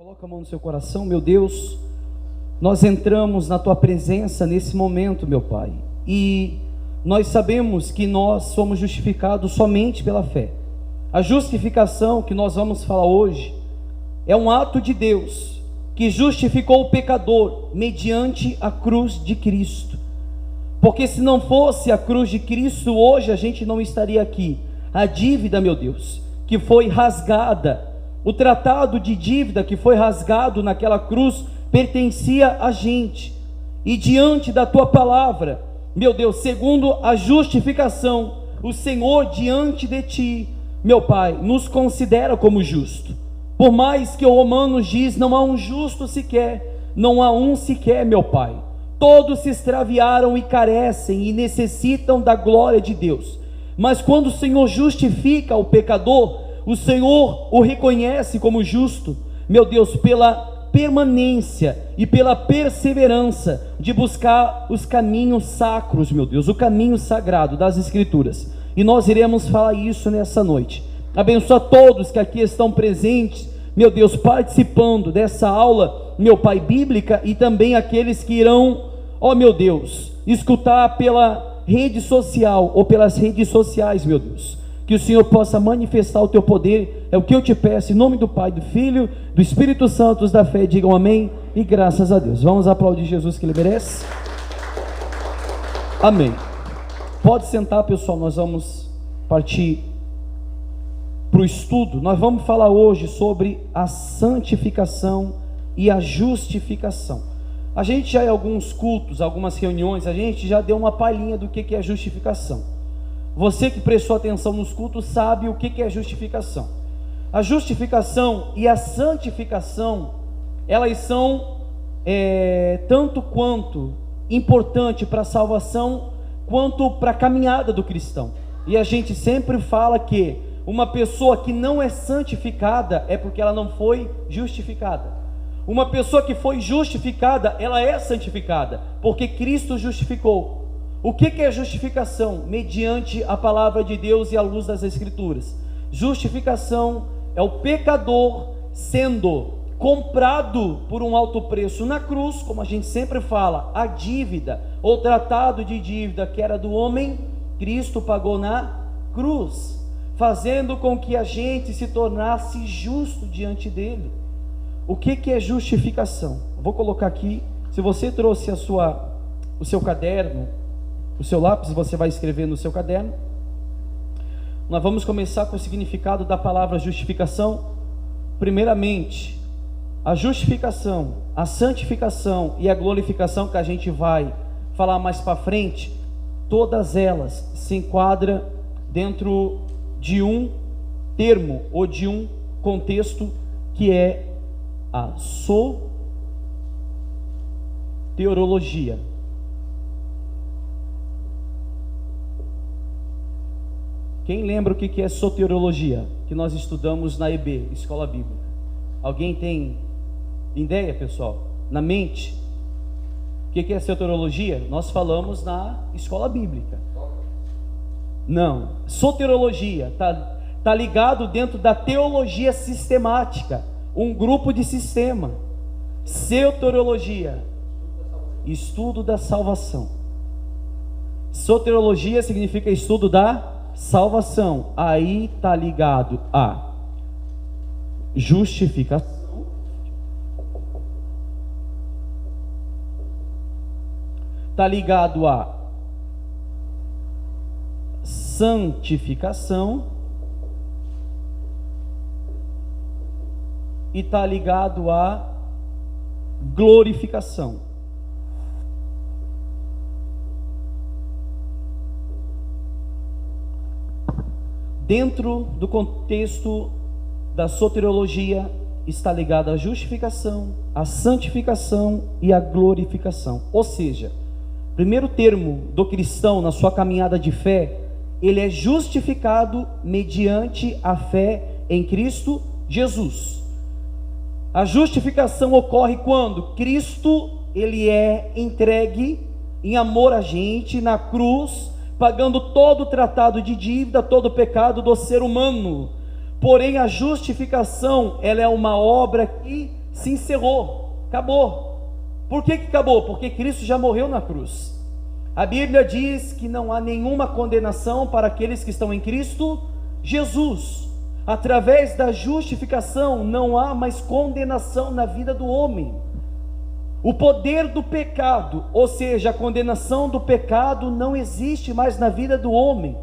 Coloca a mão no seu coração, meu Deus. Nós entramos na tua presença nesse momento, meu Pai, e nós sabemos que nós somos justificados somente pela fé. A justificação que nós vamos falar hoje é um ato de Deus que justificou o pecador mediante a cruz de Cristo. Porque se não fosse a cruz de Cristo, hoje a gente não estaria aqui. A dívida, meu Deus, que foi rasgada, o tratado de dívida que foi rasgado naquela cruz, pertencia a gente. E diante da tua palavra, meu Deus, segundo a justificação, o Senhor diante de ti, meu Pai, nos considera como justo. Por mais que o Romanos diz, não há um justo sequer, não há um sequer, meu Pai. Todos se extraviaram e carecem e necessitam da glória de Deus. Mas quando o Senhor justifica o pecador, o Senhor o reconhece como justo, meu Deus, pela permanência e pela perseverança de buscar os caminhos sacros, meu Deus, o caminho sagrado das Escrituras. E nós iremos falar isso nessa noite. Abençoa todos que aqui estão presentes, meu Deus, participando dessa aula, meu Pai, bíblica, e também aqueles que irão, ó meu Deus, escutar pela rede social ou pelas redes sociais, meu Deus. Que o Senhor possa manifestar o teu poder, é o que eu te peço, em nome do Pai, do Filho, do Espírito Santo, da fé, digam amém e graças a Deus. Vamos aplaudir Jesus que ele merece. Amém. Pode sentar, pessoal, nós vamos partir para o estudo. Nós vamos falar hoje sobre a santificação e a justificação. A gente já em alguns cultos, algumas reuniões, a gente já deu uma palhinha do que é justificação. Você que prestou atenção nos cultos sabe o que é justificação. A justificação e a santificação, elas são tanto quanto importante para a salvação, quanto para a caminhada do cristão. E a gente sempre fala que uma pessoa que não é santificada é porque ela não foi justificada. Uma pessoa que foi justificada, ela é santificada, porque Cristo justificou. O que é justificação? Mediante a palavra de Deus e a luz das Escrituras. Justificação é o pecador sendo comprado por um alto preço na cruz, como a gente sempre fala, a dívida, ou tratado de dívida que era do homem, Cristo pagou na cruz, fazendo com que a gente se tornasse justo diante dele. O que é justificação? Vou colocar aqui, se você trouxe o seu caderno, o seu lápis, você vai escrever no seu caderno. Nós vamos começar com o significado da palavra justificação. Primeiramente, a justificação, a santificação e a glorificação, que a gente vai falar mais para frente, todas elas se enquadram dentro de um termo ou de um contexto que é a soteriologia. Quem lembra o que é soteriologia? Que nós estudamos na EB, Escola Bíblica. Alguém tem ideia, pessoal? Na mente? O que é soteriologia? Nós falamos na Escola Bíblica. Não, soteriologia tá ligado dentro da teologia sistemática, um grupo de sistema. Soteriologia, estudo da salvação. Soteriologia significa estudo da salvação. Aí está ligado a justificação, está ligado a santificação e está ligado a glorificação. Dentro do contexto da soteriologia está ligada a justificação, a santificação e a glorificação. Ou seja, primeiro termo do cristão na sua caminhada de fé, ele é justificado mediante a fé em Cristo Jesus. A justificação ocorre quando Cristo ele é entregue em amor a gente na cruz, pagando todo o tratado de dívida, todo o pecado do ser humano. Porém a justificação, ela é uma obra que se encerrou, acabou. Por que acabou? Porque Cristo já morreu na cruz. A Bíblia diz que não há nenhuma condenação para aqueles que estão em Cristo Jesus. Através da justificação não há mais condenação na vida do homem. O poder do pecado, ou seja, a condenação do pecado, não existe mais na vida do homem.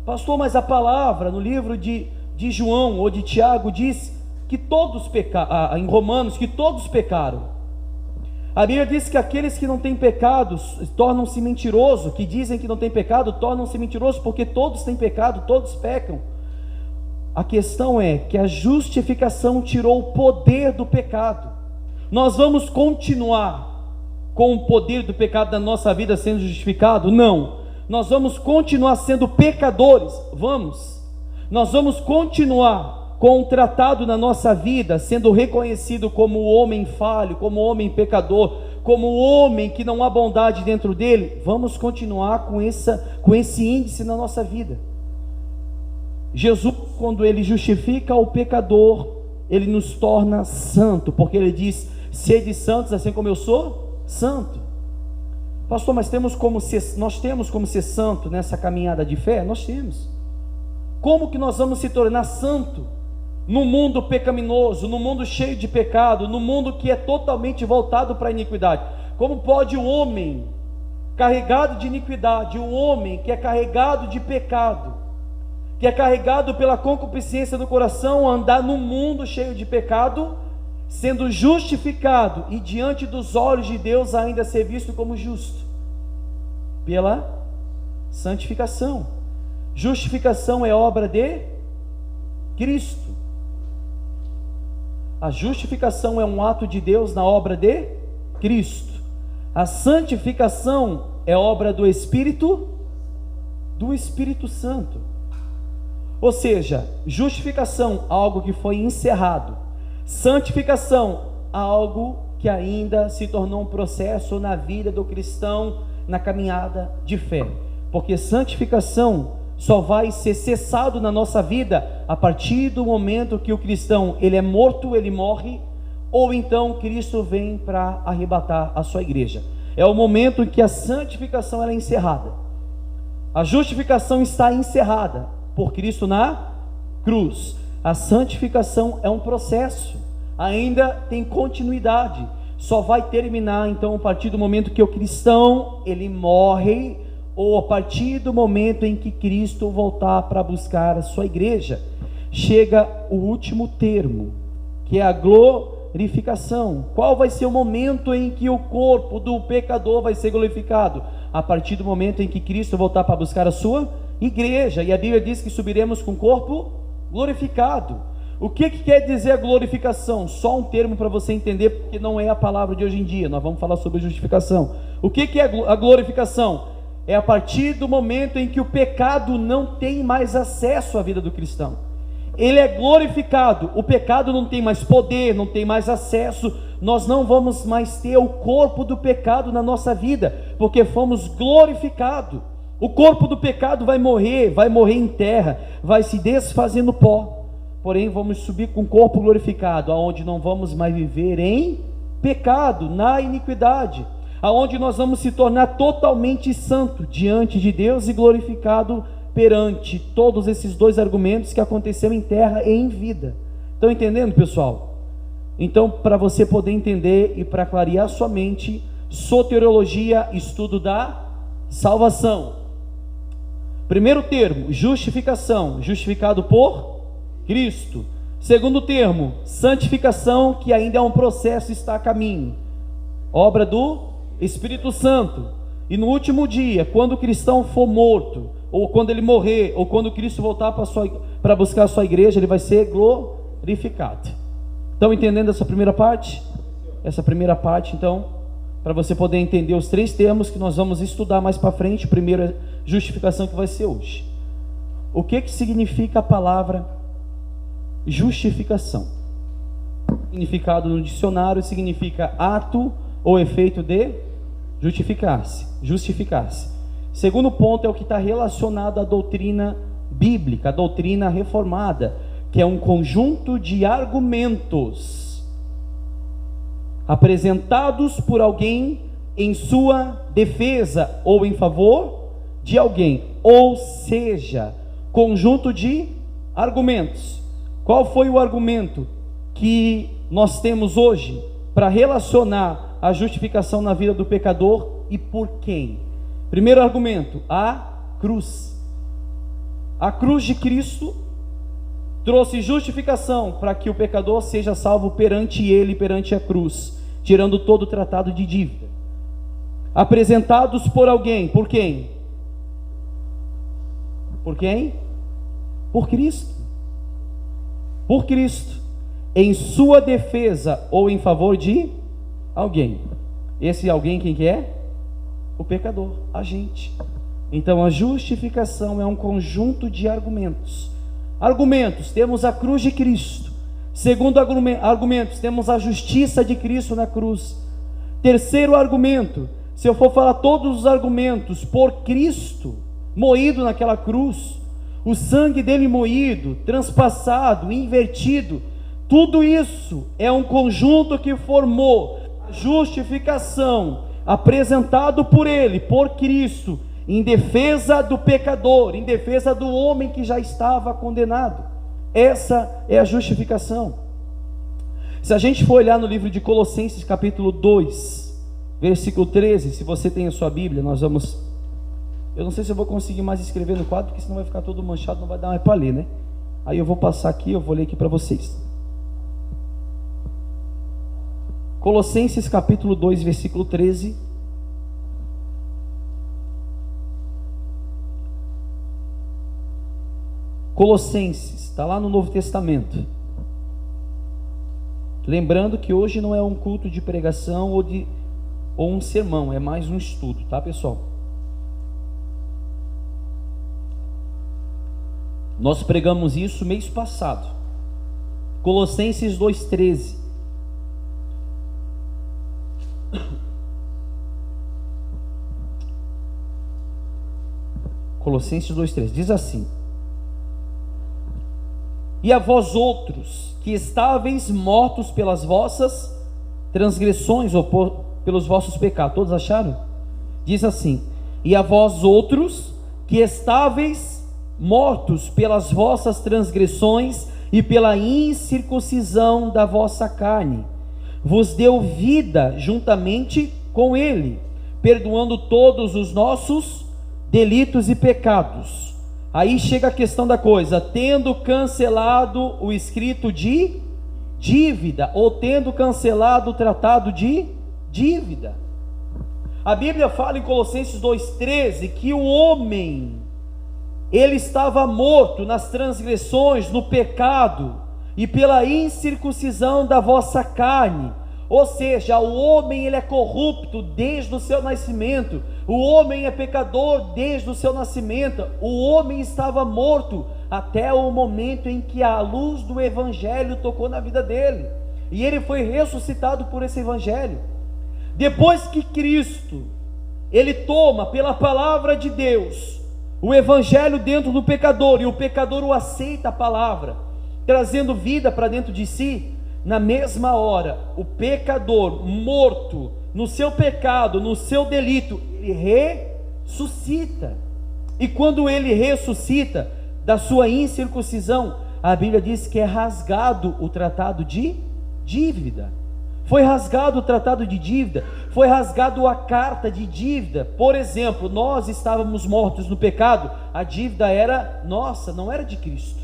Pastor, mas a palavra no livro de João ou de Tiago diz que todos pecaram, em Romanos, que todos pecaram. A Bíblia diz que aqueles que não têm pecados tornam-se mentirosos, que dizem que não têm pecado tornam-se mentirosos, porque todos têm pecado, todos pecam. A questão é que a justificação tirou o poder do pecado. Nós vamos continuar com o poder do pecado da nossa vida sendo justificado? Não. Nós vamos continuar sendo pecadores? Vamos. Nós vamos continuar com o tratado na nossa vida, sendo reconhecido como o homem falho, como o homem pecador, como o homem que não há bondade dentro dele? Vamos continuar com esse índice na nossa vida. Jesus, quando ele justifica o pecador, ele nos torna santo, porque ele diz: sede santos assim como eu sou santo. Pastor, mas nós temos como ser santo nessa caminhada de fé? Nós temos. Como que nós vamos se tornar santo no mundo pecaminoso, no mundo cheio de pecado, no mundo que é totalmente voltado para a iniquidade? Como pode o homem carregado de iniquidade, o homem que é carregado de pecado, que é carregado pela concupiscência do coração, andar num mundo cheio de pecado, sendo justificado e diante dos olhos de Deus ainda ser visto como justo? Pela santificação. Justificação é obra de Cristo. A justificação é um ato de Deus na obra de Cristo. A santificação é obra do Espírito Santo. Ou seja, justificação, algo que foi encerrado. Santificação, algo que ainda se tornou um processo na vida do cristão, na caminhada de fé. Porque santificação só vai ser cessado na nossa vida a partir do momento que o cristão, ele é morto, ele morre, ou então Cristo vem para arrebatar a sua igreja. É o momento em que a santificação ela é encerrada. A justificação está encerrada por Cristo na cruz. A santificação é um processo, ainda tem continuidade, só vai terminar então a partir do momento que o cristão, ele morre, ou a partir do momento em que Cristo voltar para buscar a sua igreja. Chega o último termo, que é a glorificação. Qual vai ser o momento em que o corpo do pecador vai ser glorificado? A partir do momento em que Cristo voltar para buscar a sua igreja. E a Bíblia diz que subiremos com o corpo glorificado. O que quer dizer a glorificação? Só um termo para você entender, porque não é a palavra de hoje em dia. Nós vamos falar sobre justificação. O que é a glorificação? É a partir do momento em que o pecado não tem mais acesso à vida do cristão. Ele é glorificado, o pecado não tem mais poder, não tem mais acesso. Nós não vamos mais ter o corpo do pecado na nossa vida, porque fomos glorificados. O corpo do pecado vai morrer em terra, vai se desfazer no pó. Porém vamos subir com o corpo glorificado, aonde não vamos mais viver em pecado, na iniquidade, aonde nós vamos se tornar totalmente santo diante de Deus e glorificado perante todos esses dois argumentos que aconteceram em terra e em vida. Estão entendendo, pessoal? Então, para você poder entender e para clarear sua mente, soteriologia, estudo da salvação. Primeiro termo, justificação, justificado por Cristo. Segundo termo, santificação, que ainda é um processo, está a caminho, obra do Espírito Santo. E no último dia, quando o cristão for morto, ou quando ele morrer, ou quando Cristo voltar para buscar a sua igreja, ele vai ser glorificado. Estão entendendo essa primeira parte? Essa primeira parte, então, para você poder entender os três termos que nós vamos estudar mais para frente. O primeiro é justificação, que vai ser hoje. O que significa a palavra justificação? Significado no dicionário significa ato ou efeito de justificar-se. Segundo ponto é o que está relacionado à doutrina bíblica, a doutrina reformada, que é um conjunto de argumentos apresentados por alguém em sua defesa ou em favor de alguém, ou seja, conjunto de argumentos. Qual foi o argumento que nós temos hoje para relacionar a justificação na vida do pecador e por quem? Primeiro argumento, a cruz. A cruz de Cristo trouxe justificação para que o pecador seja salvo perante ele, perante a cruz, tirando todo o tratado de dívida. Apresentados por alguém, por quem? Por quem? Por Cristo. Por Cristo, em sua defesa ou em favor de alguém. Esse alguém quem que é? O pecador, a gente. Então a justificação é um conjunto de argumentos. Argumentos, temos a cruz de Cristo. Segundo argumentos, temos a justiça de Cristo na cruz. Terceiro argumento, se eu for falar todos os argumentos, por Cristo moído naquela cruz, o sangue dele moído, transpassado, invertido, tudo isso é um conjunto que formou a justificação apresentado por ele, por Cristo, em defesa do pecador, em defesa do homem que já estava condenado. Essa é a justificação. Se a gente for olhar no livro de Colossenses capítulo 2, versículo 13, se você tem a sua Bíblia, nós vamos... Eu não sei se eu vou conseguir mais escrever no quadro, porque senão vai ficar todo manchado, não vai dar mais para ler, né? Aí eu vou passar aqui, eu vou ler aqui para vocês. Colossenses capítulo 2, versículo 13. Colossenses, está lá no Novo Testamento. Lembrando que hoje não é um culto de pregação ou um sermão, é mais um estudo, tá, pessoal? Nós pregamos isso mês passado. Colossenses 2,13. Colossenses 2,13 diz assim: e a vós outros, que estáveis mortos pelas vossas transgressões ou pelos vossos pecados. Todos acharam? Diz assim: e a vós outros, que estáveis mortos pelas vossas transgressões e pela incircuncisão da vossa carne, vos deu vida juntamente com ele, perdoando todos os nossos delitos e pecados. Aí chega a questão da coisa: tendo cancelado o escrito de dívida, ou tendo cancelado o tratado de dívida. A Bíblia fala em Colossenses 2,13 que o homem, ele estava morto nas transgressões, no pecado, e pela incircuncisão da vossa carne. Ou seja, o homem ele é corrupto desde o seu nascimento, o homem é pecador desde o seu nascimento, o homem estava morto até o momento em que a luz do Evangelho tocou na vida dele, e ele foi ressuscitado por esse Evangelho. Depois que Cristo, ele toma pela palavra de Deus o Evangelho dentro do pecador, e o pecador o aceita a palavra, trazendo vida para dentro de si, na mesma hora, o pecador morto no seu pecado, no seu delito, ele ressuscita. E quando ele ressuscita da sua incircuncisão, a Bíblia diz que é rasgado o tratado de dívida. Foi rasgado o tratado de dívida, foi rasgado a carta de dívida. Por exemplo, nós estávamos mortos no pecado, a dívida era nossa, não era de Cristo.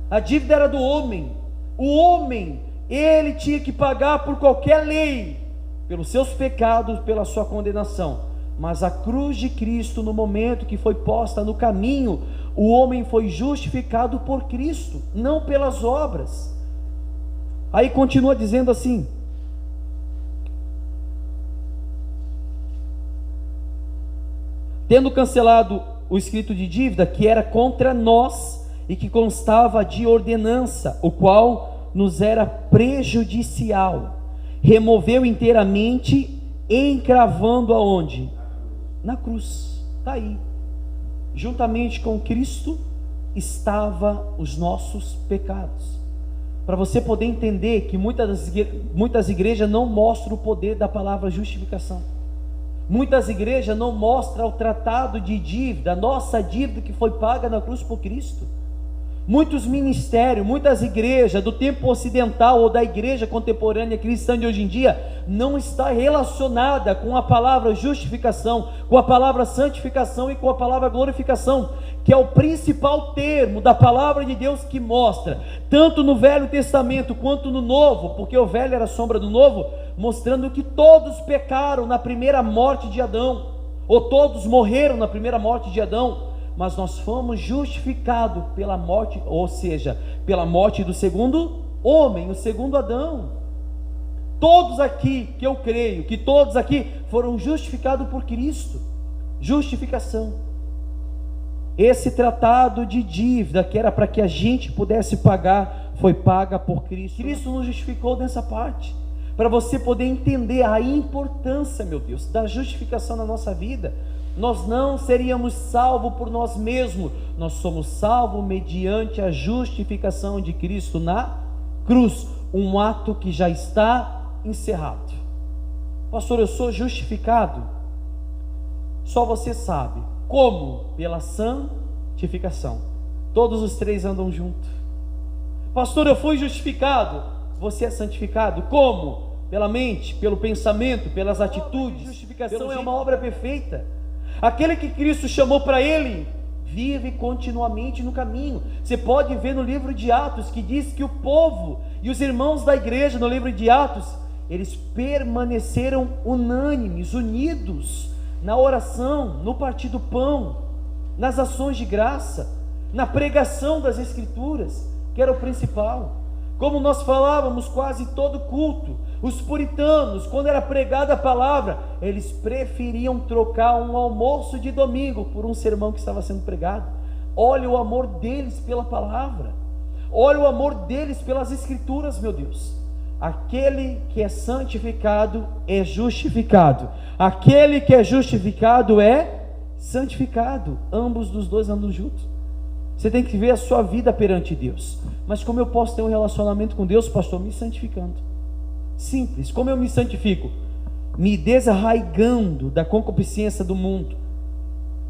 A dívida era do homem. O homem, ele tinha que pagar por qualquer lei, pelos seus pecados, pela sua condenação. Mas a cruz de Cristo, no momento que foi posta no caminho, o homem foi justificado por Cristo, não pelas obras. Aí continua dizendo assim: tendo cancelado o escrito de dívida que era contra nós e que constava de ordenança, o qual nos era prejudicial, removeu inteiramente, encravando aonde? Na cruz. Está aí. Juntamente com Cristo estava os nossos pecados. para você poder entender que muitas igrejas não mostram o poder da palavra justificação. Muitas igrejas não mostram o tratado de dívida, a nossa dívida que foi paga na cruz por Cristo. Muitos ministérios, muitas igrejas do tempo ocidental ou da igreja contemporânea cristã de hoje em dia não está relacionada com a palavra justificação, com a palavra santificação e com a palavra glorificação, que é o principal termo da palavra de Deus que mostra, tanto no Velho Testamento quanto no Novo, porque o Velho era sombra do Novo, mostrando que todos pecaram na primeira morte de Adão, ou todos morreram na primeira morte de Adão, mas nós fomos justificados pela morte, ou seja, pela morte do segundo homem, o segundo Adão. Todos aqui, que eu creio, que todos aqui foram justificados por Cristo. Justificação. Esse tratado de dívida, que era para que a gente pudesse pagar, foi paga por Cristo. Cristo nos justificou nessa parte, para você poder entender a importância, meu Deus, da justificação na nossa vida. Nós não seríamos salvos por nós mesmos, nós somos salvos mediante a justificação de Cristo na cruz, um ato que já está encerrado. Pastor, eu sou justificado? Só você sabe. Como? Pela santificação. Todos os três andam juntos. Pastor, eu fui justificado? Você é santificado? Como? Pela mente, pelo pensamento, pelas atitudes. Justificação é uma obra perfeita. Aquele que Cristo chamou para ele, vive continuamente no caminho. Você pode ver no livro de Atos, que diz que o povo e os irmãos da igreja, no livro de Atos, eles permaneceram unânimes, unidos, na oração, no partir do pão, nas ações de graça, na pregação das Escrituras, que era o principal. Como nós falávamos quase todo culto, os puritanos, quando era pregada a palavra, eles preferiam trocar um almoço de domingo por um sermão que estava sendo pregado. Olha o amor deles pela palavra, olha o amor deles pelas Escrituras, meu Deus. Aquele que é santificado é justificado, aquele que é justificado é santificado, ambos dos dois andam juntos. Você tem que ver a sua vida perante Deus. Mas como eu posso ter um relacionamento com Deus, pastor? Me santificando. Simples. Como eu me santifico? Me desarraigando da concupiscência do mundo,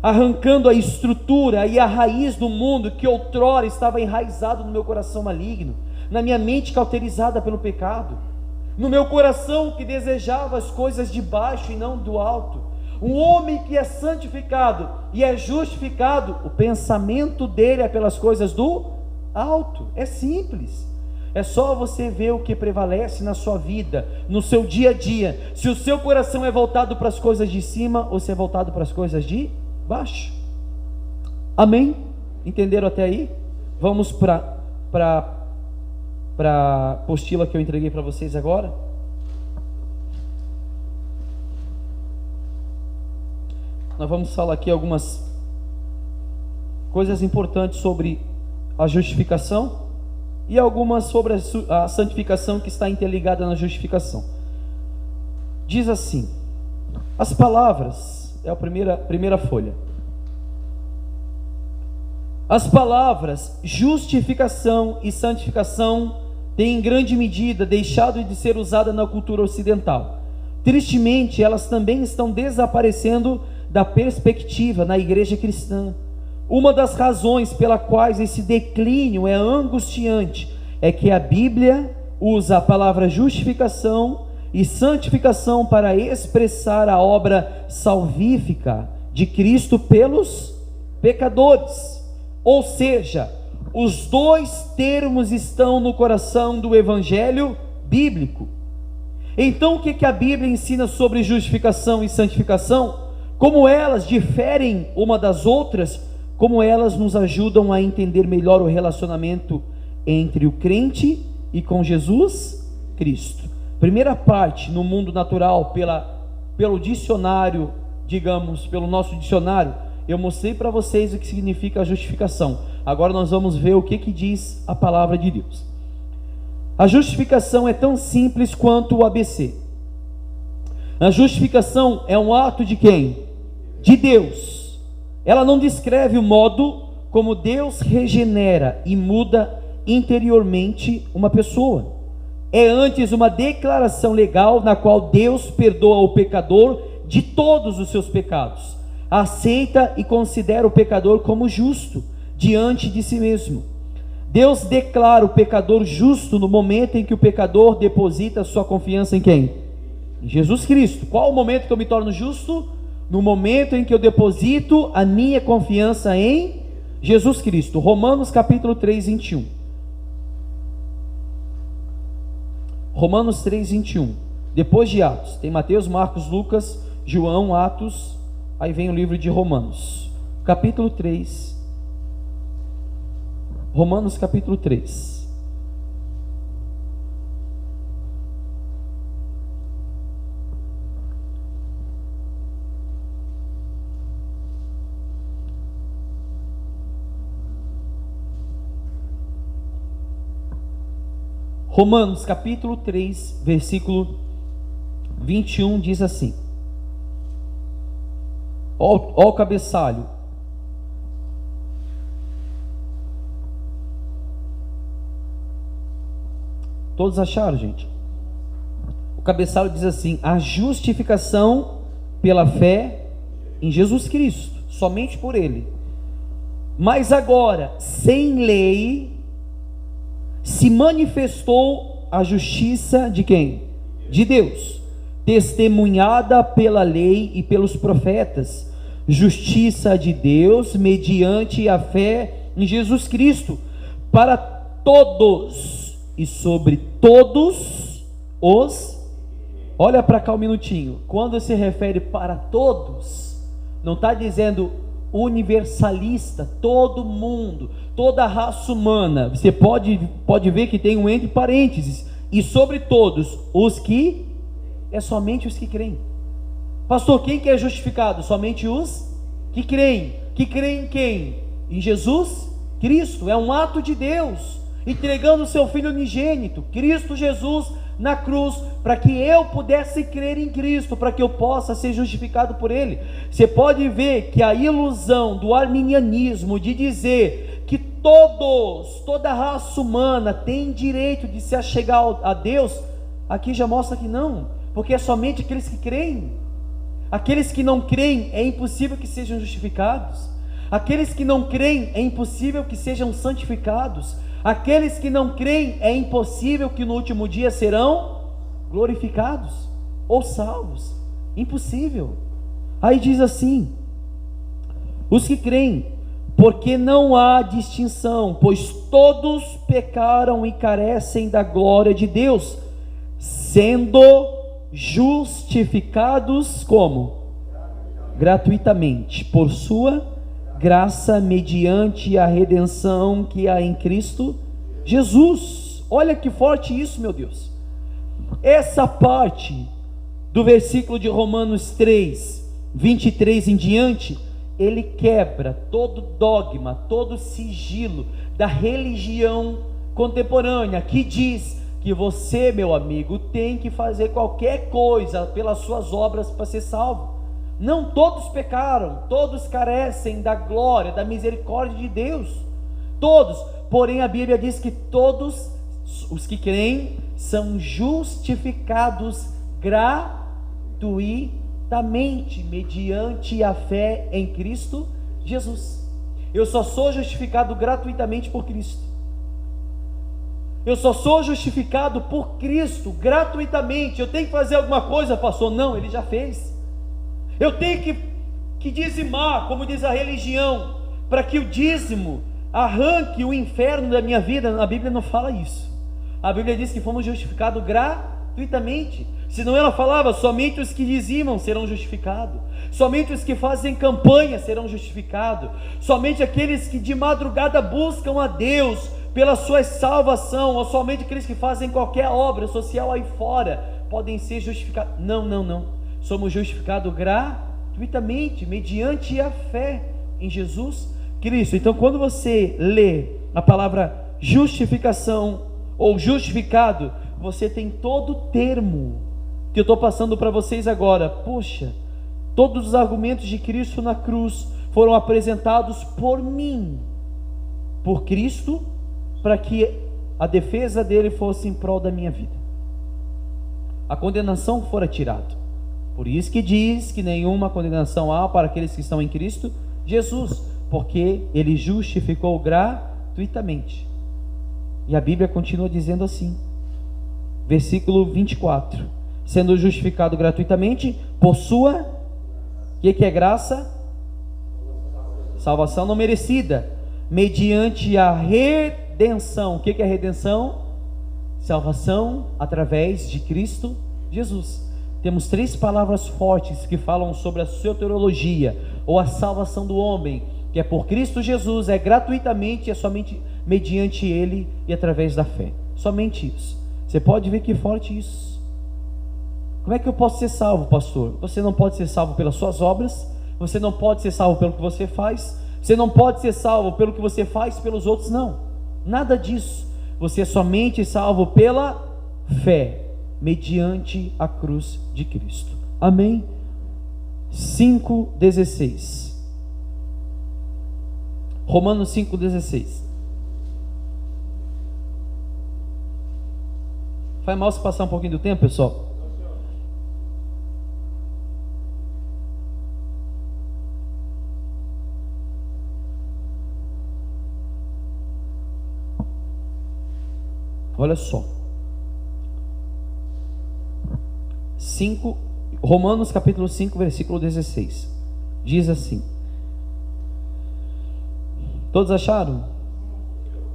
arrancando a estrutura e a raiz do mundo que outrora estava enraizado no meu coração maligno, na minha mente cauterizada pelo pecado, no meu coração que desejava as coisas de baixo e não do alto. Um homem que é santificado e é justificado, o pensamento dele é pelas coisas do alto. É simples. É só você ver o que prevalece na sua vida, no seu dia a dia. Se o seu coração é voltado para as coisas de cima ou se é voltado para as coisas de baixo. Amém? Entenderam até aí? Vamos para a apostila que eu entreguei para vocês agora. Nós vamos falar aqui algumas coisas importantes sobre a justificação e algumas sobre a santificação que está interligada na justificação. Diz assim, as palavras, é a primeira folha. As palavras justificação e santificação têm em grande medida deixado de ser usadas na cultura ocidental. Tristemente, elas também estão desaparecendo da perspectiva na igreja cristã. Uma das razões pela quais esse declínio é angustiante é que a Bíblia usa a palavra justificação e santificação para expressar a obra salvífica de Cristo pelos pecadores. Ou seja, os dois termos estão no coração do evangelho bíblico. Então o que a Bíblia ensina sobre justificação e santificação? Como elas diferem uma das outras, como elas nos ajudam a entender melhor o relacionamento entre o crente e com Jesus Cristo. Primeira parte, no mundo natural, pelo dicionário, digamos, pelo nosso dicionário, eu mostrei para vocês o que significa a justificação. Agora nós vamos ver o que diz a palavra de Deus. A justificação é tão simples quanto o ABC. A justificação é um ato de quem? De Deus. Ela não descreve o modo como Deus regenera e muda interiormente uma pessoa. É antes uma declaração legal na qual Deus perdoa o pecador de todos os seus pecados, aceita e considera o pecador como justo diante de si mesmo. Deus declara o pecador justo no momento em que o pecador deposita sua confiança em quem? Em Jesus Cristo. Qual o momento que eu me torno justo? No momento em que eu deposito a minha confiança em Jesus Cristo. Romanos capítulo 3, 21. Romanos 3, 21. Depois de Atos, tem Mateus, Marcos, Lucas, João, Atos, aí vem o livro de Romanos. Capítulo 3. Romanos capítulo 3. Romanos capítulo 3, versículo 21 diz assim: ó o cabeçalho. Todos acharam, gente? O cabeçalho diz assim: a justificação pela fé em Jesus Cristo, somente por Ele. Mas agora, sem lei, se manifestou a justiça de quem? De Deus, testemunhada pela lei e pelos profetas, justiça de Deus mediante a fé em Jesus Cristo, para todos e sobre todos os... Olha para cá um minutinho, quando se refere para todos, não está dizendo universalista, todo mundo, toda a raça humana. Você pode ver que tem um entre parênteses, e sobre todos os que, é somente os que creem. Pastor, quem que é justificado? Somente os que creem. Que creem em quem? Em Jesus Cristo. É um ato de Deus, entregando o seu Filho unigênito, Cristo Jesus, na cruz, para que eu pudesse crer em Cristo, para que eu possa ser justificado por Ele. Você pode ver que a ilusão do arminianismo de dizer que toda a raça humana tem direito de se achegar a Deus, aqui já mostra que não, porque é somente aqueles que creem. Aqueles que não creem, é impossível que sejam justificados. Aqueles que não creem, é impossível que sejam santificados. Aqueles que não creem, é impossível que no último dia serão glorificados ou salvos. Impossível. Aí diz assim: os que creem, porque não há distinção, pois todos pecaram e carecem da glória de Deus, sendo justificados como? Gratuitamente, por sua graça, mediante a redenção que há em Cristo Jesus. Olha que forte isso, meu Deus. Essa parte do versículo de Romanos 3, 23 em diante, ele quebra todo dogma, todo sigilo da religião contemporânea, que diz que você, meu amigo, tem que fazer qualquer coisa pelas suas obras para ser salvo. Não, todos pecaram, todos carecem da glória, da misericórdia de Deus, todos. Porém a Bíblia diz que todos os que creem são justificados gratuitamente, mediante a fé em Cristo Jesus. Eu só sou justificado gratuitamente por Cristo. Eu só sou justificado por Cristo gratuitamente. Eu tenho que fazer alguma coisa, pastor? Não, Ele já fez. Eu tenho que dizimar, como diz a religião, para que o dízimo arranque o inferno da minha vida. A Bíblia não fala isso. A Bíblia diz que fomos justificados gratuitamente. Senão ela falava, somente os que dizimam serão justificados, somente os que fazem campanha serão justificados, somente aqueles que de madrugada buscam a Deus pela sua salvação, ou somente aqueles que fazem qualquer obra social aí fora podem ser justificados. Não. Somos justificados gratuitamente, mediante a fé em Jesus Cristo. Então, quando você lê a palavra justificação ou justificado, você tem todo o termo que eu estou passando para vocês agora. Poxa, todos os argumentos de Cristo na cruz foram apresentados por mim, por Cristo, para que a defesa dele fosse em prol da minha vida. A condenação fora tirada. Por isso que diz que nenhuma condenação há para aqueles que estão em Cristo Jesus, porque ele justificou gratuitamente. E a Bíblia continua dizendo assim, versículo 24: sendo justificado gratuitamente por sua, o que é graça? Salvação não merecida, mediante a redenção. O que é redenção? Salvação através de Cristo Jesus. Temos 3 palavras fortes que falam sobre a soteriologia, ou a salvação do homem, que é por Cristo Jesus, é gratuitamente, é somente mediante Ele e através da fé. Somente isso. Você pode ver que forte isso. Como é que eu posso ser salvo, pastor? Você não pode ser salvo pelas suas obras, você não pode ser salvo pelo que você faz, você não pode ser salvo pelo que você faz pelos outros, não. Nada disso. Você é somente salvo pela fé, mediante a cruz de Cristo. Amém? 5,16. Romanos 5,16. Faz mal se passar um pouquinho do tempo, pessoal? Olha só. Romanos capítulo 5, versículo 16. Diz assim. Todos acharam?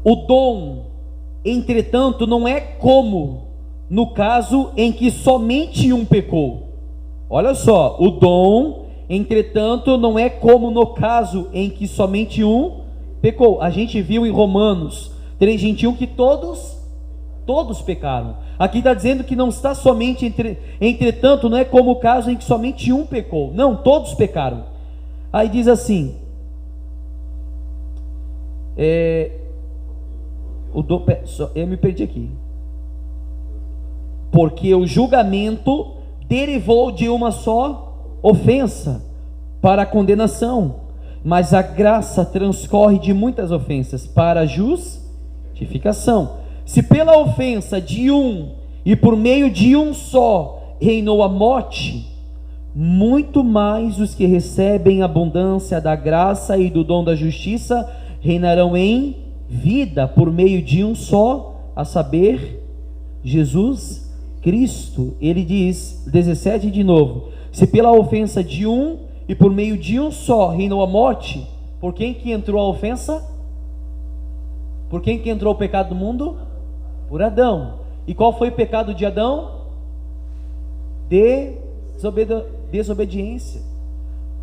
O dom, entretanto, não é como no caso em que somente um pecou. Olha só, o dom, entretanto, não é como no caso em que somente um pecou. A gente viu em Romanos 3:21 que todos pecaram. Aqui está dizendo que não está somente entretanto, não é como o caso em que somente um pecou. Não, todos pecaram. Aí diz assim, eu me perdi aqui. Porque o julgamento derivou de uma só ofensa para a condenação, mas a graça transcorre de muitas ofensas para a justificação. Se pela ofensa de um e por meio de um só reinou a morte, muito mais os que recebem a abundância da graça e do dom da justiça reinarão em vida por meio de um só, a saber, Jesus Cristo. Ele diz, 17 de novo: se pela ofensa de um e por meio de um só reinou a morte, por quem que entrou a ofensa? Por quem que entrou o pecado do mundo? Por Adão. E qual foi o pecado de Adão? Desobediência.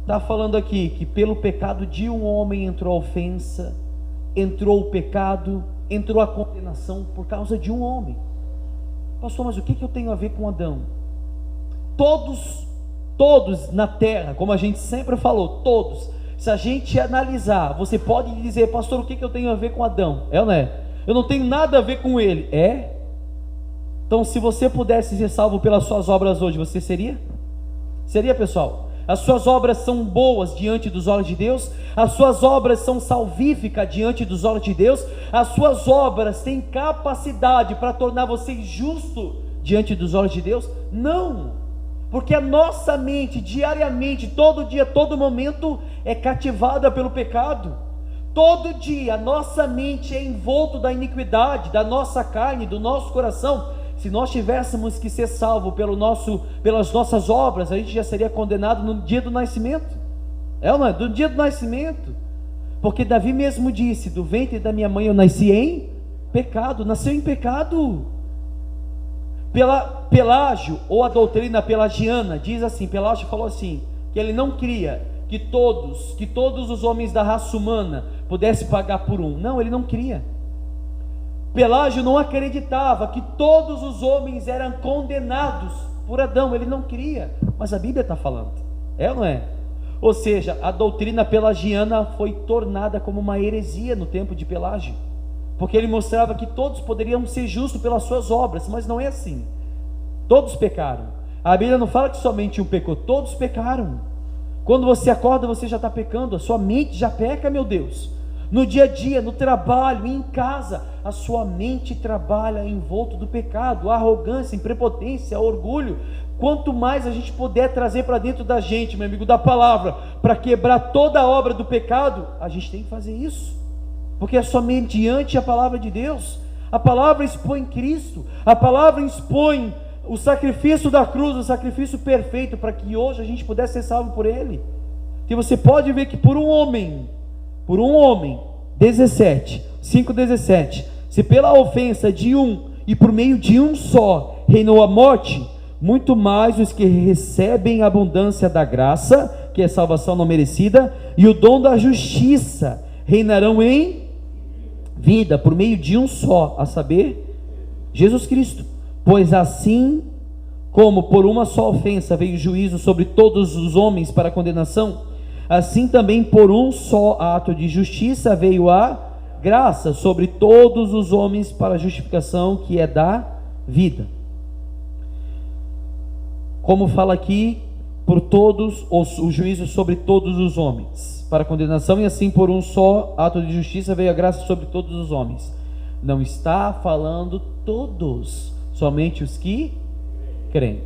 Está falando aqui que pelo pecado de um homem entrou a ofensa, entrou o pecado, entrou a condenação por causa de um homem. Pastor, mas o que eu tenho a ver com Adão? Todos na terra, como a gente sempre falou, todos, se a gente analisar, você pode dizer, pastor, o que eu tenho a ver com Adão? É ou não é? Eu não tenho nada a ver com ele. É? Então, se você pudesse ser salvo pelas suas obras hoje, você seria? Seria, pessoal? As suas obras são boas diante dos olhos de Deus? As suas obras são salvíficas diante dos olhos de Deus? As suas obras têm capacidade para tornar você justo diante dos olhos de Deus? Não, porque a nossa mente diariamente, todo dia, todo momento é cativada pelo pecado. Todo dia a nossa mente é envolto da iniquidade, da nossa carne, do nosso coração. Se nós tivéssemos que ser salvo pelas nossas obras, a gente já seria condenado no dia do nascimento. É ou não é? Do dia do nascimento. Porque Davi mesmo disse, do ventre da minha mãe eu nasci em pecado. Nasceu em pecado. Pelágio, ou a doutrina pelagiana, diz assim, Pelágio falou assim, que ele não cria que todos os homens da raça humana pudessem pagar por um. Não, ele não cria. Pelágio não acreditava que todos os homens eram condenados por Adão. Ele não cria, mas a Bíblia está falando. É ou não é? Ou seja, a doutrina pelagiana foi tornada como uma heresia no tempo de Pelágio, porque ele mostrava que todos poderiam ser justos pelas suas obras, mas não é assim. Todos pecaram. A Bíblia não fala que somente um pecou, todos pecaram. Quando você acorda, você já está pecando, a sua mente já peca, meu Deus. no dia a dia, no trabalho, em casa, a sua mente trabalha envolto do pecado, a arrogância, a prepotência, orgulho. Quanto mais a gente puder trazer para dentro da gente, meu amigo, da palavra, para quebrar toda a obra do pecado, a gente tem que fazer isso, porque é somente diante a palavra de Deus. A palavra expõe Cristo, a palavra expõe o sacrifício da cruz, o sacrifício perfeito, para que hoje a gente pudesse ser salvo por Ele. Que você pode ver que por um homem, 5:17, se pela ofensa de um e por meio de um só reinou a morte, muito mais os que recebem a abundância da graça, que é salvação não merecida, e o dom da justiça reinarão em vida por meio de um só, a saber, Jesus Cristo. Pois assim como por uma só ofensa veio juízo sobre todos os homens para condenação, assim também por um só ato de justiça veio a graça sobre todos os homens para a justificação, que é da vida. Como fala aqui, por todos, o juízo sobre todos os homens para condenação, e assim por um só ato de justiça veio a graça sobre todos os homens. Não está falando todos, somente os que creem.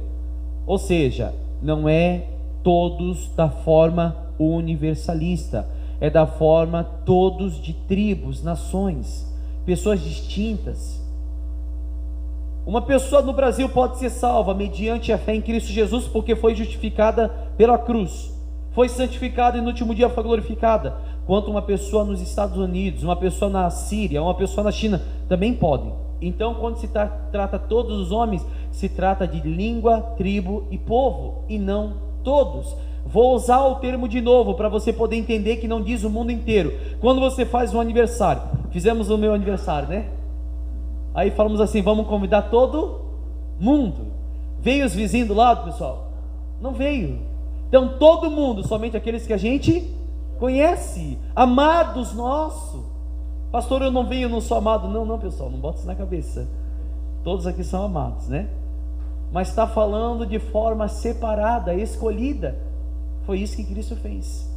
Ou seja, não é todos da forma universalista, é da forma todos de tribos, nações, pessoas distintas. Uma pessoa no Brasil pode ser salva mediante a fé em Cristo Jesus, porque foi justificada pela cruz, foi santificada e no último dia foi glorificada. Quanto uma pessoa nos Estados Unidos, uma pessoa na Síria, uma pessoa na China, também podem. Então, quando se trata todos os homens, se trata de língua, tribo e povo, e não todos. Vou usar o termo de novo, para você poder entender que não diz o mundo inteiro. Quando você faz um aniversário, fizemos o meu aniversário, né? Aí falamos assim, vamos convidar todo mundo. Veio os vizinhos do lado, pessoal? Não veio. Então todo mundo, somente aqueles que a gente conhece, amados nossos. Pastor, eu não venho, eu não sou amado. Não, pessoal, não bota isso na cabeça. Todos aqui são amados, né? Mas está falando de forma separada, escolhida. Foi isso que Cristo fez.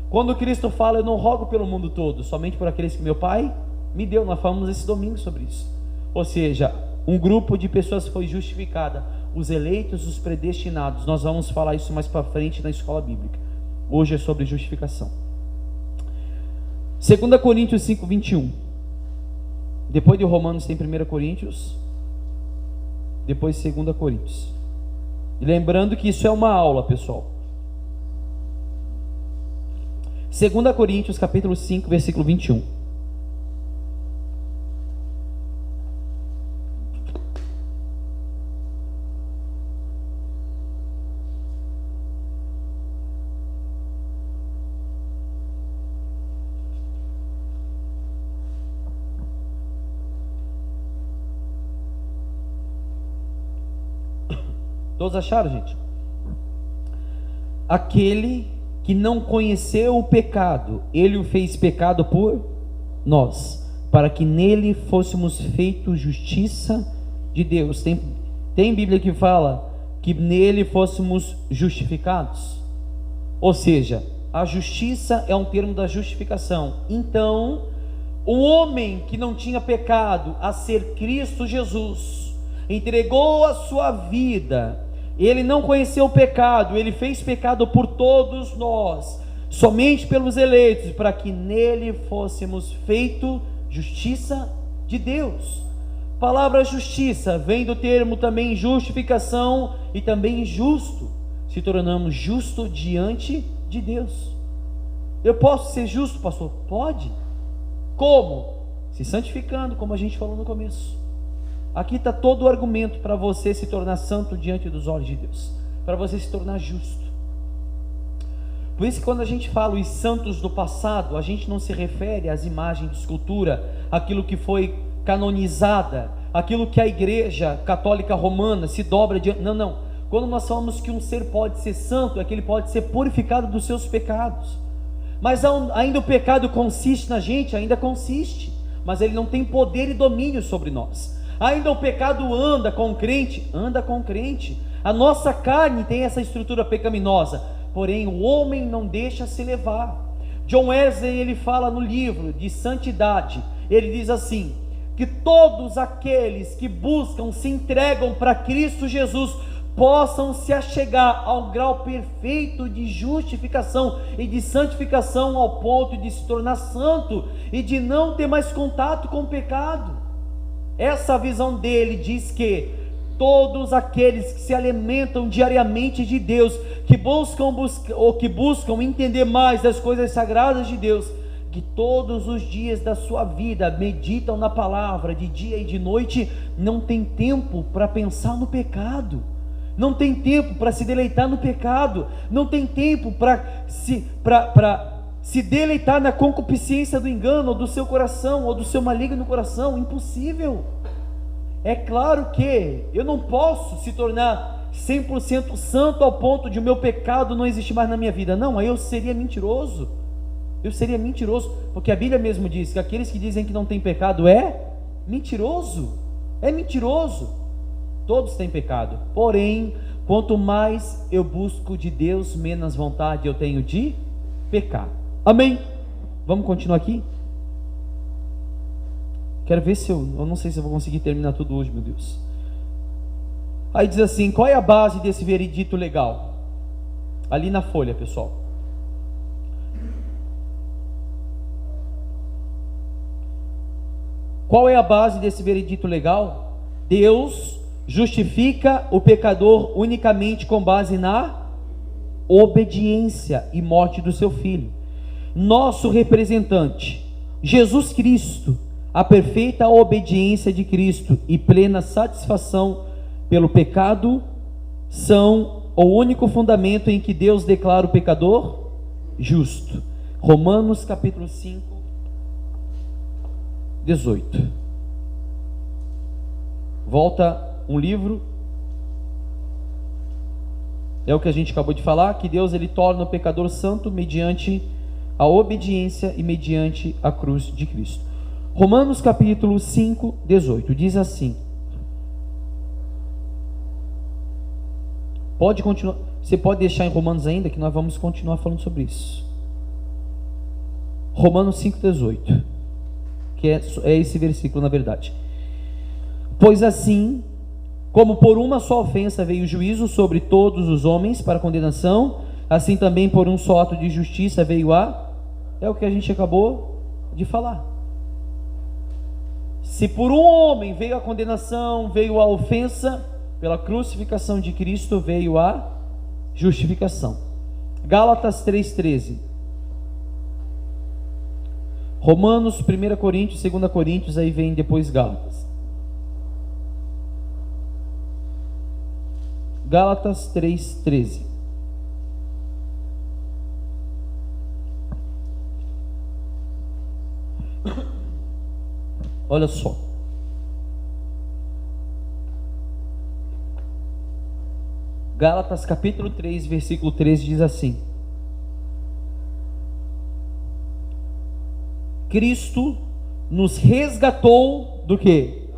Quando Cristo fala, eu não rogo pelo mundo todo, somente por aqueles que meu Pai me deu. Nós falamos esse domingo sobre isso. Ou seja, um grupo de pessoas foi justificada, os eleitos, os predestinados. Nós vamos falar isso mais para frente na escola bíblica. Hoje é sobre justificação. 2 Coríntios 5:21. Depois de Romanos tem 1 Coríntios, depois 2 Coríntios. E lembrando que isso é uma aula, pessoal. 2 Coríntios capítulo 5, versículo 21. Todos acharam, gente? Aquele que não conheceu o pecado, ele o fez pecado por nós, para que nele fôssemos feitos justiça de Deus. Tem Bíblia que fala que nele fôssemos justificados. Ou seja, a justiça é um termo da justificação. Então, o homem que não tinha pecado, a ser Cristo Jesus, entregou a sua vida. Ele não conheceu o pecado, ele fez pecado por todos nós, somente pelos eleitos, para que nele fôssemos feito justiça de Deus. Palavra justiça vem do termo também justificação e também justo. Se tornamos justo diante de Deus. Eu posso ser justo, pastor? Pode. Como? Se santificando, como a gente falou no começo. Aqui está todo o argumento para você se tornar santo diante dos olhos de Deus, para você se tornar justo. Por isso que quando a gente fala os santos do passado, a gente não se refere às imagens de escultura, aquilo que foi canonizada, aquilo que a igreja católica romana se dobra diante. Não. Quando nós falamos que um ser pode ser santo, é que ele pode ser purificado dos seus pecados. Mas ainda o pecado consiste na gente, ainda consiste, mas ele não tem poder e domínio sobre nós. Ainda o pecado anda com o crente. A nossa carne tem essa estrutura pecaminosa, porém o homem não deixa se levar. John Wesley, ele fala no livro de Santidade, ele diz assim, que todos aqueles que buscam, se entregam para Cristo Jesus, possam se achegar ao grau perfeito de justificação e de santificação, ao ponto de se tornar santo e de não ter mais contato com o pecado. Essa visão dele diz que todos aqueles que se alimentam diariamente de Deus, que buscam entender mais das coisas sagradas de Deus, que todos os dias da sua vida meditam na palavra de dia e de noite, não tem tempo para pensar no pecado, não tem tempo para se deleitar no pecado, não tem tempo para se deleitar na concupiscência do engano, ou do seu coração, ou do seu maligno coração. Impossível. É claro que eu não posso se tornar 100% santo ao ponto de o meu pecado não existir mais na minha vida. Não, aí eu seria mentiroso. Porque a Bíblia mesmo diz que aqueles que dizem que não tem pecado é mentiroso. Todos têm pecado, porém, quanto mais eu busco de Deus, menos vontade eu tenho de pecar. Amém? Vamos continuar aqui? Quero ver se eu não sei se eu vou conseguir terminar tudo hoje, meu Deus. Aí diz assim, qual é a base desse veredito legal? Ali na folha, pessoal. Qual é a base desse veredito legal? Deus justifica o pecador unicamente com base na obediência e morte do seu Filho. Nosso representante, Jesus Cristo, a perfeita obediência de Cristo e plena satisfação pelo pecado são o único fundamento em que Deus declara o pecador justo. Romanos capítulo 5, 18. Volta um livro, é o que a gente acabou de falar, que Deus ele torna o pecador santo mediante a obediência e mediante a cruz de Cristo. Romanos capítulo 5, 18, diz assim, pode continuar, você pode deixar em Romanos ainda, que nós vamos continuar falando sobre isso. Romanos 5, 18, que é esse versículo na verdade. Pois assim, como por uma só ofensa veio o juízo sobre todos os homens para condenação, assim também por um só ato de justiça veio é o que a gente acabou de falar. Se por um homem veio a condenação, veio a ofensa, pela crucificação de Cristo veio a justificação. Gálatas 3,13. Romanos, 1 Coríntios, 2 Coríntios, aí vem depois Gálatas. Gálatas 3,13. Olha só. Gálatas capítulo 3, versículo 13 diz assim: Cristo nos resgatou do quê?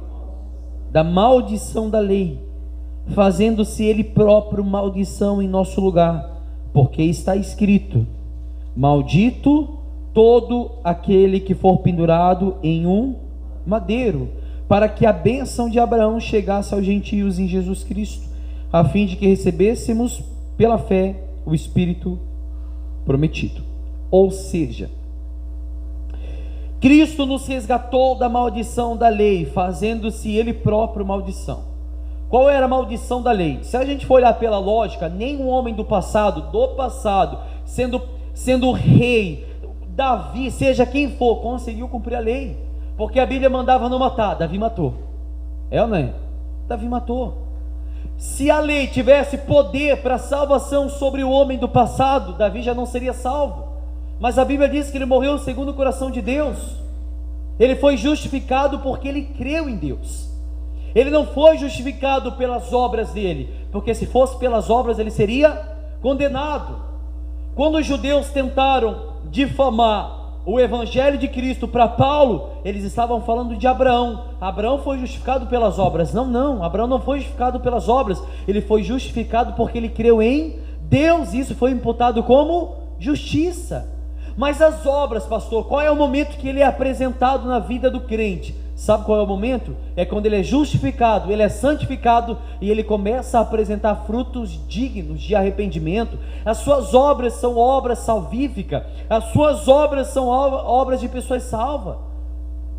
Da maldição da lei, fazendo-se Ele próprio maldição em nosso lugar, porque está escrito: maldito todo aquele que for pendurado em um madeiro, para que a bênção de Abraão chegasse aos gentios em Jesus Cristo, a fim de que recebêssemos pela fé o Espírito prometido. Ou seja, Cristo nos resgatou da maldição da lei, fazendo-se Ele próprio maldição. Qual era a maldição da lei? Se a gente for olhar pela lógica, nenhum homem do passado, sendo rei, Davi, seja quem for, conseguiu cumprir a lei, porque a Bíblia mandava não matar. Davi matou, é ou não é? Davi matou. Se a lei tivesse poder para salvação sobre o homem do passado, Davi já não seria salvo. Mas a Bíblia diz que ele morreu segundo o coração de Deus. Ele foi justificado porque ele creu em Deus. Ele não foi justificado pelas obras dele, porque se fosse pelas obras ele seria condenado. Quando os judeus tentaram difamar o evangelho de Cristo para Paulo, eles estavam falando de Abraão. Abraão foi justificado pelas obras. Não, Abraão não foi justificado pelas obras, ele foi justificado porque ele creu em Deus. Isso foi imputado como justiça. Mas as obras, pastor, qual é o momento que ele é apresentado na vida do crente? Sabe qual é o momento? É quando ele é justificado, ele é santificado e ele começa a apresentar frutos dignos de arrependimento. As suas obras são obras salvíficas, as suas obras são obras de pessoas salvas.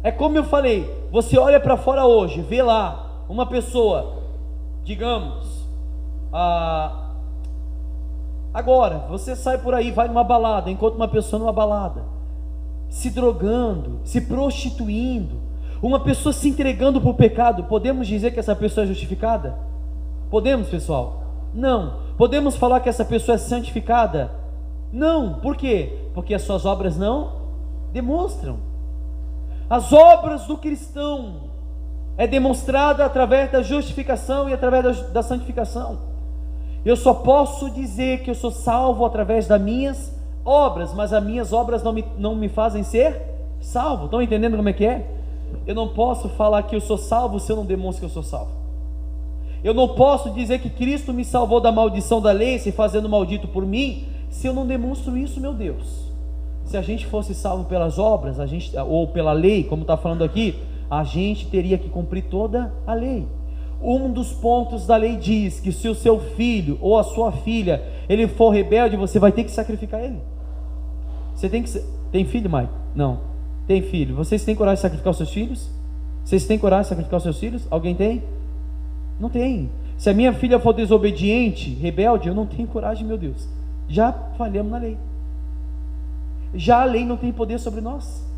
É como eu falei, você olha para fora hoje, vê lá uma pessoa, digamos, agora, você sai por aí, vai numa balada, encontra uma pessoa numa balada, se drogando, se prostituindo, uma pessoa se entregando para o pecado, podemos dizer que essa pessoa é justificada? Podemos, pessoal? Não. Podemos falar que essa pessoa é santificada? Não. Por quê? Porque as suas obras não demonstram. As obras do cristão é demonstrada através da justificação e através da santificação. Eu só posso dizer que eu sou salvo através das minhas obras, mas as minhas obras não me fazem ser salvo. Estão entendendo como é que é? Eu não posso falar que eu sou salvo se eu não demonstro que eu sou salvo. Eu não posso dizer que Cristo me salvou da maldição da lei, se fazendo maldito por mim, se eu não demonstro isso, meu Deus. Se a gente fosse salvo pelas obras, ou pela lei, como está falando aqui, a gente teria que cumprir toda a lei. Um dos pontos da lei diz que se o seu filho ou a sua filha, ele for rebelde, você vai ter que sacrificar ele. Você tem filho, Mike? Não. Tem filho? Vocês têm coragem de sacrificar os seus filhos? Vocês têm coragem de sacrificar os seus filhos? Alguém tem? Não tem. Se a minha filha for desobediente, rebelde, eu não tenho coragem, meu Deus. Já falhamos na lei. Já a lei não tem poder sobre nós.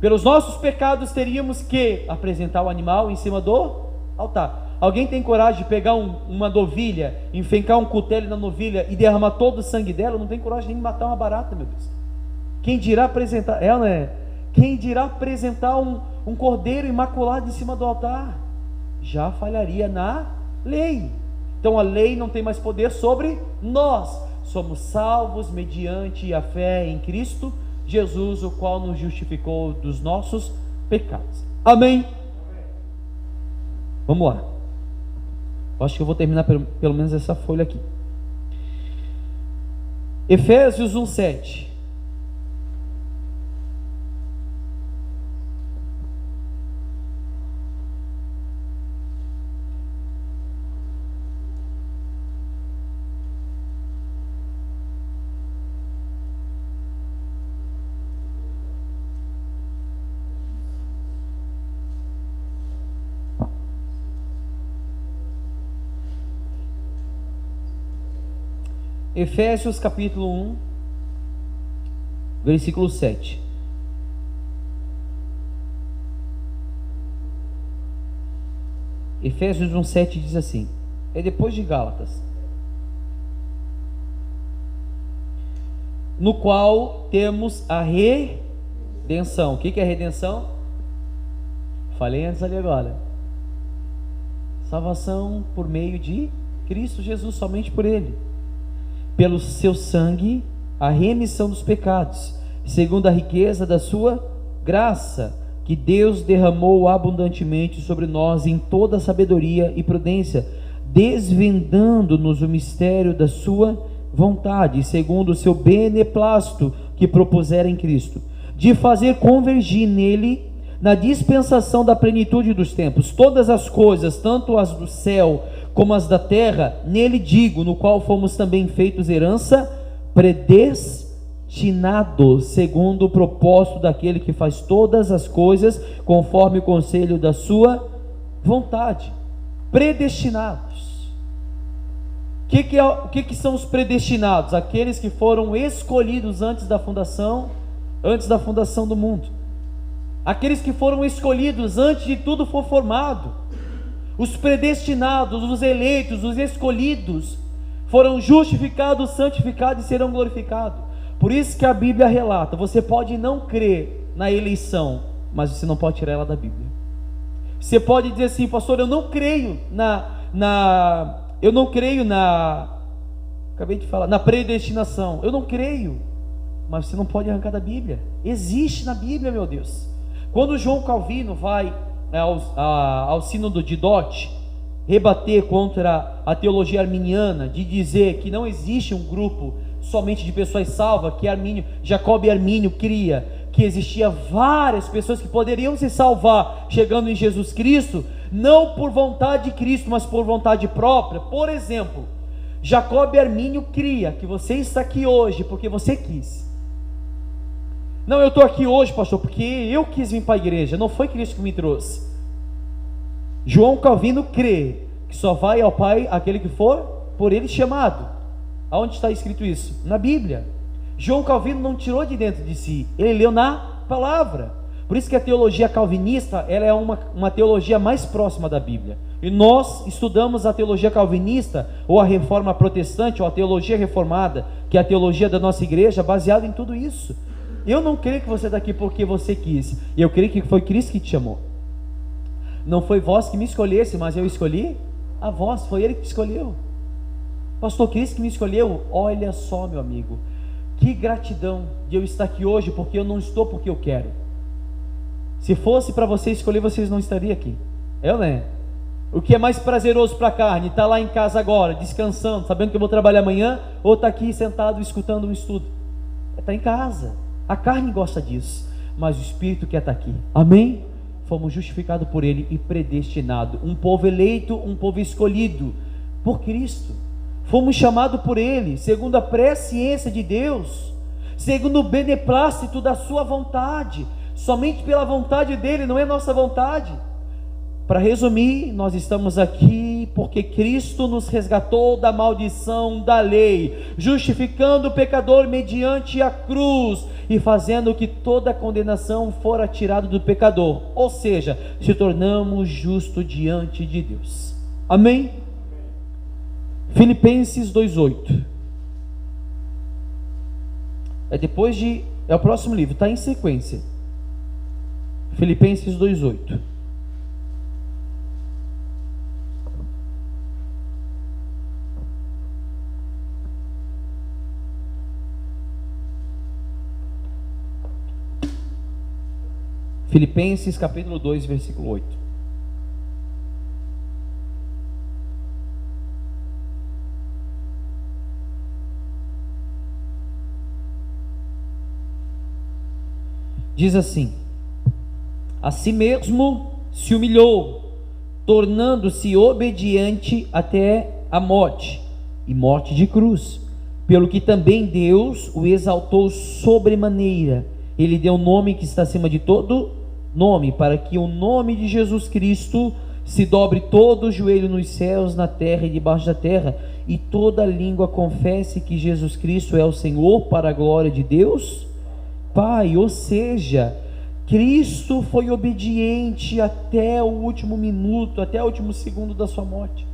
Pelos nossos pecados teríamos que apresentar o animal em cima do altar. Alguém tem coragem de pegar uma novilha, enfincar um cutelo na novilha e derramar todo o sangue dela? Não tem coragem nem de matar uma barata, meu Deus. Quem dirá apresentar, Quem dirá apresentar um cordeiro imaculado em cima do altar? Já falharia na lei. Então a lei não tem mais poder sobre nós. Somos salvos mediante a fé em Cristo Jesus, o qual nos justificou dos nossos pecados. Amém? Vamos lá. Acho que eu vou terminar pelo menos essa folha aqui. Efésios 1:7. Efésios capítulo 1, versículo 7. Efésios 1:7 diz assim, é depois de Gálatas, no qual temos a redenção. O que é redenção? Falei antes ali agora. Salvação por meio de Cristo Jesus, somente por Ele. Pelo seu sangue, a remissão dos pecados, segundo a riqueza da sua graça, que Deus derramou abundantemente sobre nós em toda sabedoria e prudência, desvendando-nos o mistério da sua vontade, segundo o seu beneplácito que propusera em Cristo, de fazer convergir nele, na dispensação da plenitude dos tempos, todas as coisas, tanto as do céu como as da terra, nele digo, no qual fomos também feitos herança, predestinados, segundo o propósito daquele que faz todas as coisas, conforme o conselho da sua vontade. Predestinados. O que são os predestinados? Aqueles que foram escolhidos antes da fundação do mundo. Aqueles que foram escolhidos antes de tudo for formado. Os predestinados, os eleitos, os escolhidos, foram justificados, santificados e serão glorificados. Por isso que a Bíblia relata, você pode não crer na eleição, mas você não pode tirar ela da Bíblia. Você pode dizer assim, pastor, eu não creio na predestinação, eu não creio, mas você não pode arrancar da Bíblia. Existe na Bíblia, meu Deus. Quando João Calvino vai ao sínodo de Dort rebater contra a teologia arminiana, de dizer que não existe um grupo somente de pessoas salvas, que Jacob e Armínio cria, que existia várias pessoas que poderiam se salvar chegando em Jesus Cristo, não por vontade de Cristo, mas por vontade própria. Por exemplo, Jacob e Armínio cria que você está aqui hoje porque você quis. Não, eu estou aqui hoje, pastor, porque eu quis vir para a igreja, não foi Cristo que me trouxe. João Calvino crê que só vai ao Pai aquele que for por ele chamado. Aonde está escrito isso? Na Bíblia. João Calvino não tirou de dentro de si, ele leu na palavra. Por isso que a teologia calvinista, ela é uma teologia mais próxima da Bíblia. E nós estudamos a teologia calvinista, ou a reforma protestante, ou a teologia reformada, que é a teologia da nossa igreja, baseada em tudo isso. Eu não creio que você está aqui porque você quis, eu creio que foi Cristo que te chamou. Não foi vós que me escolhesse, mas eu escolhi a vós, foi Ele que te escolheu. Pastor Cristo que me escolheu. Olha só, meu amigo, que gratidão de eu estar aqui hoje, porque eu não estou porque eu quero. Se fosse para você escolher, vocês não estariam aqui. Né? O que é mais prazeroso para a carne? Estar lá em casa agora, descansando, sabendo que eu vou trabalhar amanhã, ou estar aqui sentado escutando um estudo? Está em casa. A carne gosta disso, mas o Espírito quer estar aqui. Amém? Fomos justificados por Ele e predestinados, um povo eleito, um povo escolhido por Cristo. Fomos chamados por Ele, segundo a presciência de Deus, segundo o beneplácito da sua vontade, somente pela vontade dEle, não é nossa vontade. Para resumir, nós estamos aqui porque Cristo nos resgatou da maldição da lei, justificando o pecador mediante a cruz e fazendo que toda a condenação fora tirada do pecador, ou seja, se tornamos justos diante de Deus. Amém? Filipenses 2:8. É o próximo livro, está em sequência. Filipenses 2:8. Filipenses capítulo 2, versículo 8. Diz assim: a si mesmo se humilhou, tornando-se obediente até a morte, e morte de cruz, pelo que também Deus o exaltou sobremaneira. Ele deu um nome que está acima de todo nome, para que o nome de Jesus Cristo se dobre todo o joelho nos céus, na terra e debaixo da terra, e toda língua confesse que Jesus Cristo é o Senhor, para a glória de Deus Pai. Ou seja, Cristo foi obediente até o último minuto, até o último segundo da sua morte.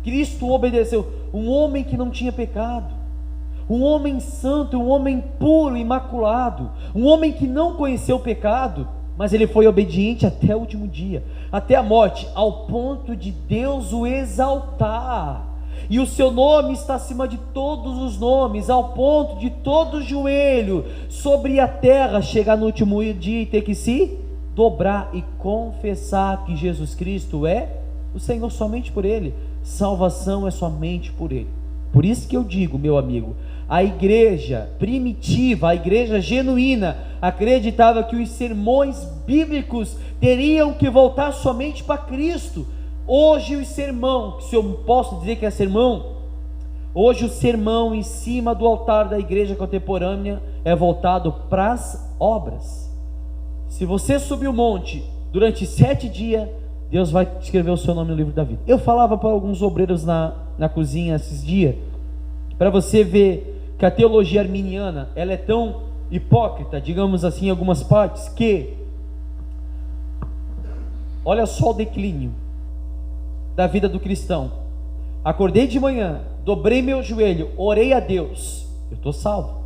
Cristo obedeceu, um homem que não tinha pecado, um homem santo, um homem puro, imaculado, um homem que não conheceu o pecado, mas ele foi obediente até o último dia, até a morte, ao ponto de Deus o exaltar, e o seu nome está acima de todos os nomes, ao ponto de todo joelho sobre a terra chegar no último dia e ter que se dobrar e confessar que Jesus Cristo é o Senhor, somente por Ele. Salvação é somente por Ele. Por isso que eu digo, meu amigo, a igreja primitiva, a igreja genuína, acreditava que os sermões bíblicos teriam que voltar somente para Cristo. Hoje o sermão, se eu posso dizer que é sermão, hoje o sermão em cima do altar da igreja contemporânea é voltado para as obras. Se você subir o monte durante 7 dias, Deus vai escrever o seu nome no livro da vida. Eu falava para alguns obreiros na cozinha esses dias, para você ver que a teologia arminiana, ela é tão hipócrita, digamos assim, em algumas partes, que olha só o declínio da vida do cristão. Acordei de manhã, dobrei meu joelho, orei a Deus, eu estou salvo.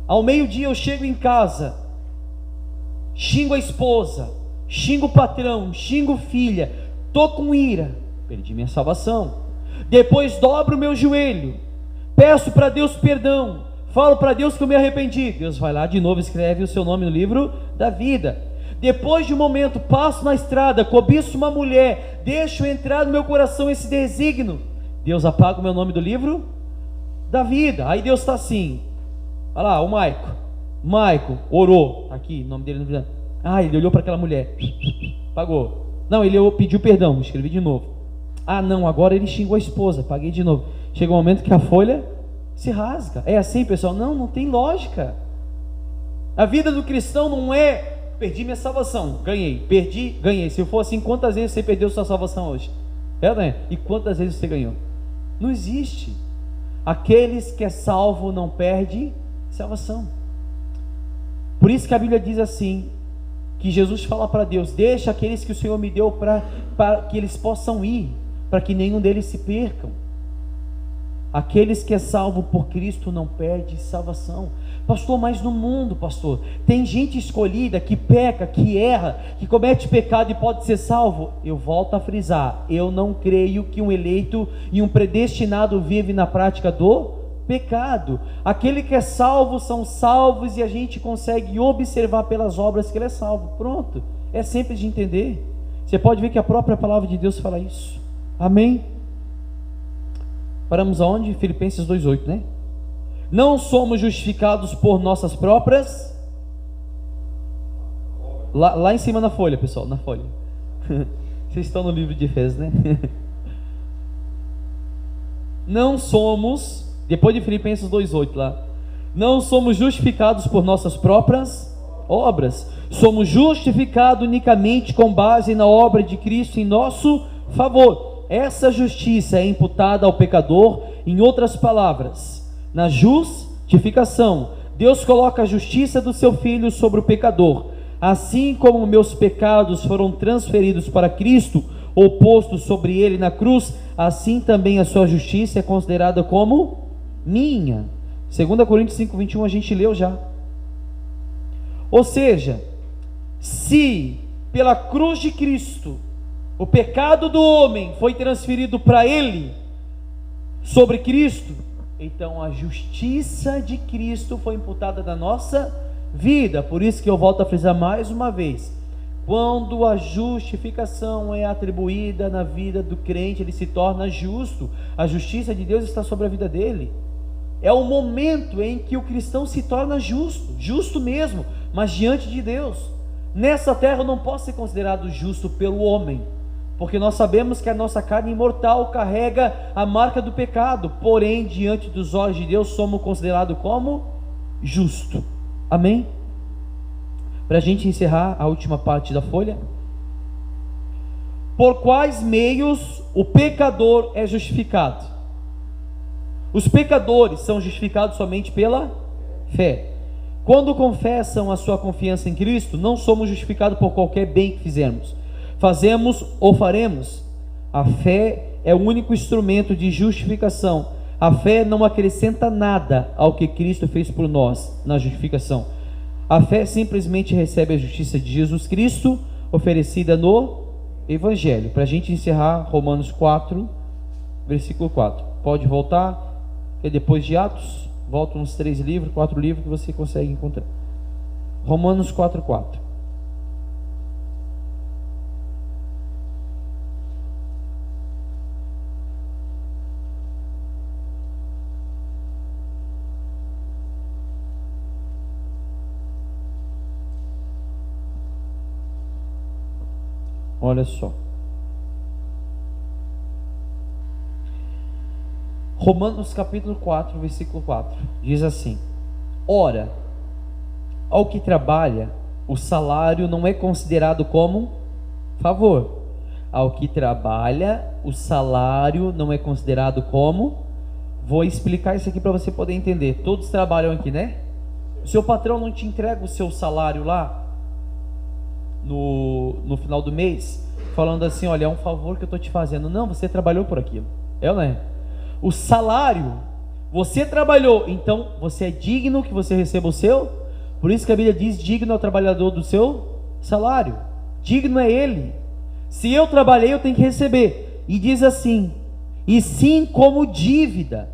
Ao meio-dia eu chego em casa, xingo a esposa, xingo o patrão, xingo filha, estou com ira, perdi minha salvação. Depois dobro o meu joelho, peço para Deus perdão, falo para Deus que eu me arrependi. Deus vai lá de novo, escreve o seu nome no livro da vida. Depois de um momento, passo na estrada, cobiço uma mulher, deixo entrar no meu coração esse desígnio, Deus apaga o meu nome do livro da vida. Aí Deus está assim, olha lá, o Maico orou, aqui, o nome dele não. Ah, ele olhou para aquela mulher, pagou. Não, ele pediu perdão, escrevi de novo. Ah, não, agora ele xingou a esposa, paguei de novo. Chega um momento que a folha se rasga. É assim, pessoal? Não tem lógica. A vida do cristão não é perdi minha salvação, ganhei, perdi, ganhei. Se for assim, quantas vezes você perdeu sua salvação hoje? É, né? E quantas vezes você ganhou? Não existe. Aqueles que é salvo não perde salvação. Por isso que a Bíblia diz assim, que Jesus fala para Deus: deixa aqueles que o Senhor me deu para que eles possam ir, para que nenhum deles se percam. Aqueles que é salvo por Cristo não perde salvação. Pastor, mas no mundo, pastor, tem gente escolhida que peca, que erra, que comete pecado e pode ser salvo. Eu volto a frisar, eu não creio que um eleito e um predestinado vive na prática do pecado. Aquele que é salvo são salvos, e a gente consegue observar pelas obras que ele é salvo. Pronto, é simples de entender. Você pode ver que a própria palavra de Deus fala isso. Amém? Paramos aonde? Filipenses 2,8, né? Não somos justificados por nossas próprias. Lá em cima na folha, pessoal, na folha. Vocês estão no livro de Efésios, né? Não somos, depois de Filipenses 2,8 lá, não somos justificados por nossas próprias obras. Somos justificados unicamente com base na obra de Cristo em nosso favor. Essa justiça é imputada ao pecador. Em outras palavras, na justificação, Deus coloca a justiça do seu Filho sobre o pecador. Assim como meus pecados foram transferidos para Cristo, ou postos sobre ele na cruz, assim também a sua justiça é considerada como minha. 2 Coríntios 5,21 a gente leu já. Ou seja, se pela cruz de Cristo o pecado do homem foi transferido para ele, sobre Cristo, então a justiça de Cristo foi imputada na nossa vida. Por isso que eu volto a frisar mais uma vez: quando a justificação é atribuída na vida do crente, ele se torna justo. A justiça de Deus está sobre a vida dele. É o momento em que o cristão se torna justo, justo mesmo, mas diante de Deus. Nessa terra eu não posso ser considerado justo pelo homem, porque nós sabemos que a nossa carne imortal carrega a marca do pecado. Porém, diante dos olhos de Deus, somos considerados como justo. Amém? Para a gente encerrar a última parte da folha: por quais meios o pecador é justificado? Os pecadores são justificados somente pela fé. Quando confessam a sua confiança em Cristo, não somos justificados por qualquer bem que fizermos, fazemos ou faremos. A fé é o único instrumento de justificação. A fé não acrescenta nada ao que Cristo fez por nós na justificação. A fé simplesmente recebe a justiça de Jesus Cristo oferecida no Evangelho. Para a gente encerrar, Romanos 4, versículo 4. Pode voltar, que depois de Atos, volta uns 3 livros, 4 livros que você consegue encontrar. Romanos 4, 4. Olha só, Romanos capítulo 4, versículo 4, diz assim: ora, ao que trabalha, o salário não é considerado como favor. Ao que trabalha, o salário não é considerado como... Vou explicar isso aqui para você poder entender. Todos trabalham aqui, né? O seu patrão não te entrega o seu salário lá no final do mês, falando assim: olha, é um favor que eu estou te fazendo. Não, você trabalhou por aquilo. É ou não é? O salário, você trabalhou, então você é digno que você receba o seu. Por isso que a Bíblia diz: digno é o trabalhador do seu salário. Digno é ele. Se eu trabalhei, eu tenho que receber. E diz assim: e sim como dívida.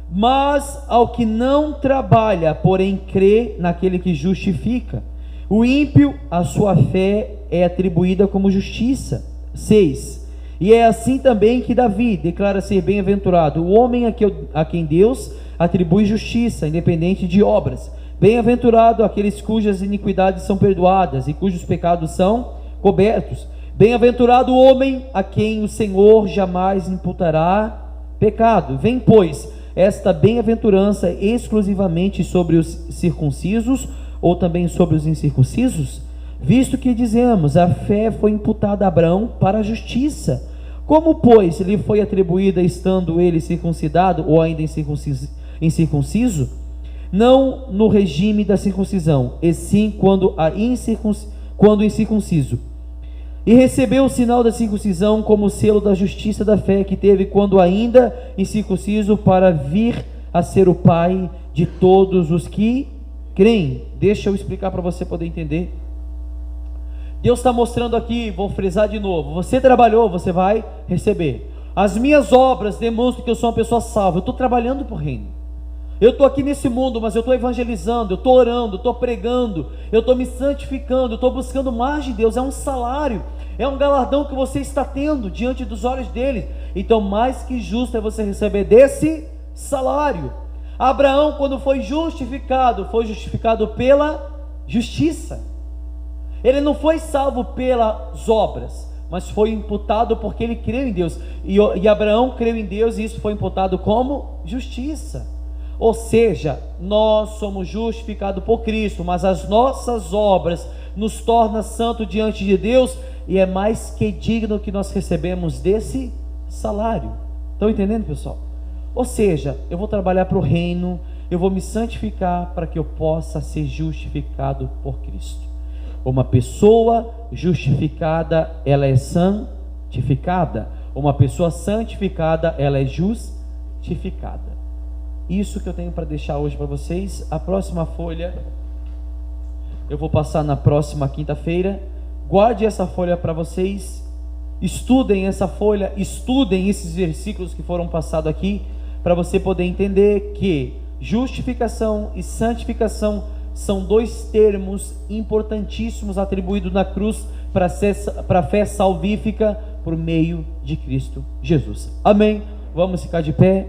Mas ao que não trabalha, porém crê naquele que justifica o ímpio, a sua fé é atribuída como justiça. 6. E é assim também que Davi declara ser bem-aventurado o homem a quem Deus atribui justiça, independente de obras. Bem-aventurado aqueles cujas iniquidades são perdoadas e cujos pecados são cobertos. Bem-aventurado o homem a quem o Senhor jamais imputará pecado. Vem, pois, esta bem-aventurança exclusivamente sobre os circuncisos ou também sobre os incircuncisos? Visto que dizemos, a fé foi imputada a Abraão para a justiça. Como, pois, lhe foi atribuída estando ele circuncidado ou ainda incircunciso? Não no regime da circuncisão, e sim quando incircunciso. E recebeu o sinal da circuncisão como selo da justiça da fé que teve quando ainda incircunciso, para vir a ser o pai de todos os que creem. Deixa eu explicar para você poder entender. Deus está mostrando aqui, vou frisar de novo: você trabalhou, você vai receber. As minhas obras demonstram que eu sou uma pessoa salva. Eu estou trabalhando para o reino. Eu estou aqui nesse mundo, mas eu estou evangelizando, eu estou orando, eu estou pregando, eu estou me santificando, eu estou buscando mais de Deus. É um salário, é um galardão que você está tendo diante dos olhos dele. Então, mais que justo é você receber desse salário. Abraão, quando foi justificado pela justiça. Ele não foi salvo pelas obras, mas foi imputado porque ele creu em Deus. E Abraão creu em Deus, e isso foi imputado como justiça. Ou seja, nós somos justificados por Cristo, mas as nossas obras nos tornam santos diante de Deus, e é mais que digno que nós recebemos desse salário. Estão entendendo, pessoal? Ou seja, eu vou trabalhar para o reino, eu vou me santificar para que eu possa ser justificado por Cristo. Uma pessoa justificada, ela é santificada. Uma pessoa santificada, ela é justificada. Isso que eu tenho para deixar hoje para vocês. A próxima folha eu vou passar na próxima quinta-feira. Guarde essa folha para vocês. Estudem essa folha, estudem esses versículos que foram passados aqui, para você poder entender que justificação e santificação são dois termos importantíssimos atribuídos na cruz para a fé salvífica por meio de Cristo Jesus. Amém? Vamos ficar de pé.